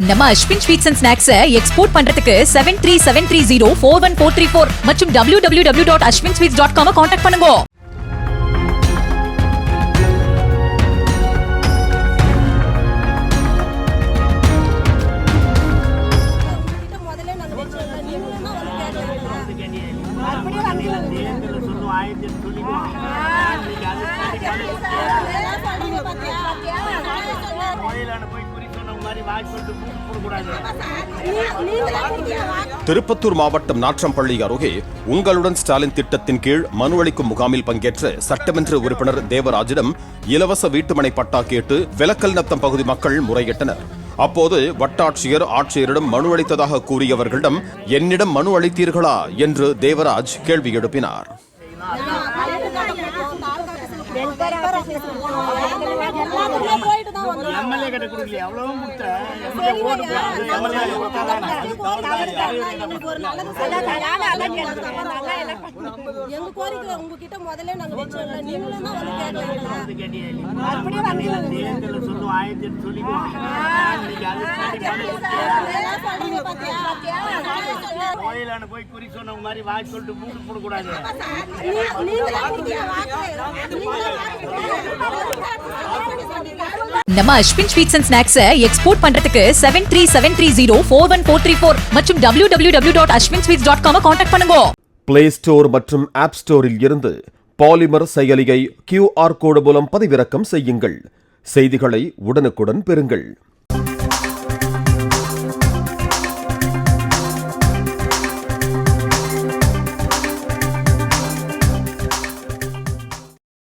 நம்ம Ashwin sweets and snacks export பண்றதுக்கு 7373041434 மற்றும் www.ashwinsweets.com கான்டாக்ட் பண்ணுங்க. திருப்பத்தூர் மாவட்டம் நாற்றம்பள்ளி அருகே உங்களுடன் ஸ்டாலின் திட்டத்தின் கீழ் மனு அளிக்கும் முகாமில் பங்கேற்ற சட்டமன்ற உறுப்பினர் தேவராஜிடம் இலவச வீட்டுமனை பட்டா கேட்டு விலக்கல்நத்தம் பகுதி மக்கள் முறையிட்டனர். அப்போது வட்டாட்சியர் ஆட்சியரிடம் மனு அளித்ததாக கூறியவர்களிடம் என்னிடம் மனு அளித்தீர்களா என்று தேவராஜ் கேள்வி எழுப்பினார். நம்ம Ashwin sweets and snacks export பண்றதுக்கு 7373041434 மற்றும் www.ashwinsweets.com கான்டாக்ட் பண்ணுங்க. பிளே ஸ்டோர் மற்றும் ஆப் ஸ்டோரில் இருந்து பாலிமர் செயலியை QR கோடு மூலம் பதிவிறக்கம் செய்யுங்கள். செய்திகளை உடனுக்குடன் பெறுங்கள்.